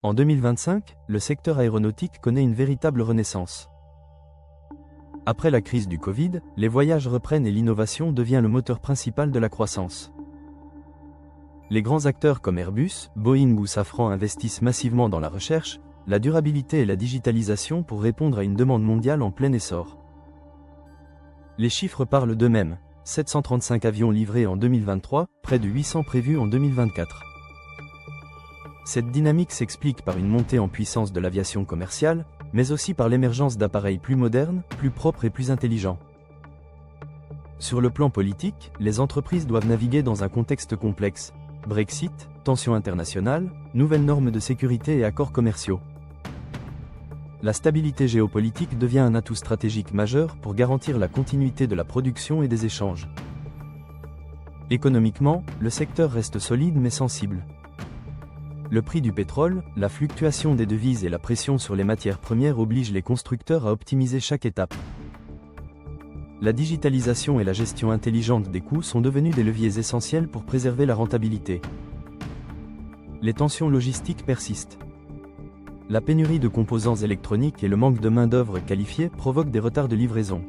En 2025, le secteur aéronautique connaît une véritable renaissance. Après la crise du Covid, les voyages reprennent et l'innovation devient le moteur principal de la croissance. Les grands acteurs comme Airbus, Boeing ou Safran investissent massivement dans la recherche, la durabilité et la digitalisation pour répondre à une demande mondiale en plein essor. Les chiffres parlent d'eux-mêmes. 735 avions livrés en 2023, près de 800 prévus en 2024. Cette dynamique s'explique par une montée en puissance de l'aviation commerciale, mais aussi par l'émergence d'appareils plus modernes, plus propres et plus intelligents. Sur le plan politique, les entreprises doivent naviguer dans un contexte complexe. Brexit, tensions internationales, nouvelles normes de sécurité et accords commerciaux. La stabilité géopolitique devient un atout stratégique majeur pour garantir la continuité de la production et des échanges. Économiquement, le secteur reste solide mais sensible. Le prix du pétrole, la fluctuation des devises et la pression sur les matières premières obligent les constructeurs à optimiser chaque étape. La digitalisation et la gestion intelligente des coûts sont devenus des leviers essentiels pour préserver la rentabilité. Les tensions logistiques persistent. La pénurie de composants électroniques et le manque de main-d'œuvre qualifiée provoquent des retards de livraison.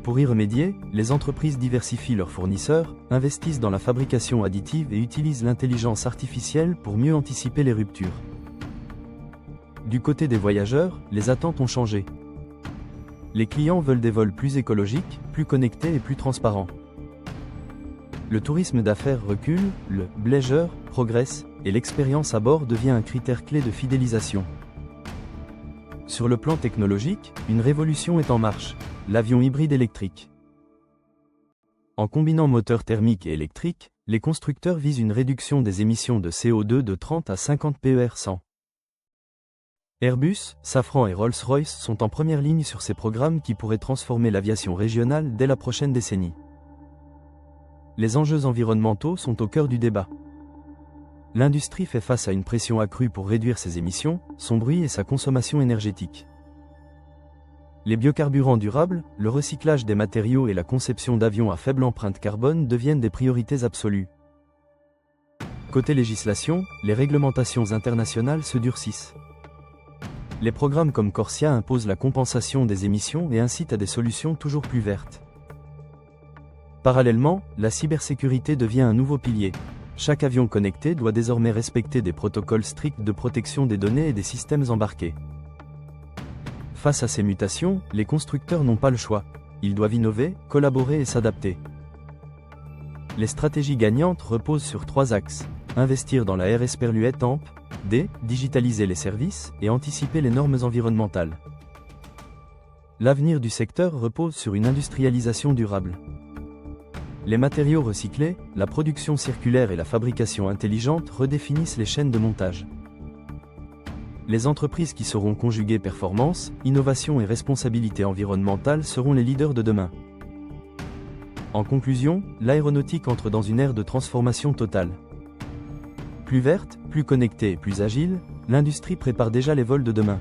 Pour y remédier, les entreprises diversifient leurs fournisseurs, investissent dans la fabrication additive et utilisent l'intelligence artificielle pour mieux anticiper les ruptures. Du côté des voyageurs, les attentes ont changé. Les clients veulent des vols plus écologiques, plus connectés et plus transparents. Le tourisme d'affaires recule, le « leisure » progresse, et l'expérience à bord devient un critère clé de fidélisation. Sur le plan technologique, une révolution est en marche, l'avion hybride électrique. En combinant moteur thermique et électrique, les constructeurs visent une réduction des émissions de CO2 de 30 à 50 PER100. Airbus, Safran et Rolls-Royce sont en première ligne sur ces programmes qui pourraient transformer l'aviation régionale dès la prochaine décennie. Les enjeux environnementaux sont au cœur du débat. L'industrie fait face à une pression accrue pour réduire ses émissions, son bruit et sa consommation énergétique. Les biocarburants durables, le recyclage des matériaux et la conception d'avions à faible empreinte carbone deviennent des priorités absolues. Côté législation, les réglementations internationales se durcissent. Les programmes comme Corsia imposent la compensation des émissions et incitent à des solutions toujours plus vertes. Parallèlement, la cybersécurité devient un nouveau pilier. Chaque avion connecté doit désormais respecter des protocoles stricts de protection des données et des systèmes embarqués. Face à ces mutations, les constructeurs n'ont pas le choix. Ils doivent innover, collaborer et s'adapter. Les stratégies gagnantes reposent sur 3 axes. Investir dans la RS Perluette AMP, digitaliser les services et anticiper les normes environnementales. L'avenir du secteur repose sur une industrialisation durable. Les matériaux recyclés, la production circulaire et la fabrication intelligente redéfinissent les chaînes de montage. Les entreprises qui sauront conjuguer performance, innovation et responsabilité environnementale seront les leaders de demain. En conclusion, l'aéronautique entre dans une ère de transformation totale. Plus verte, plus connectée et plus agile, l'industrie prépare déjà les vols de demain.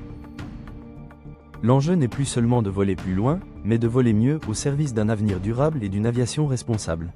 L'enjeu n'est plus seulement de voler plus loin, mais de voler mieux au service d'un avenir durable et d'une aviation responsable.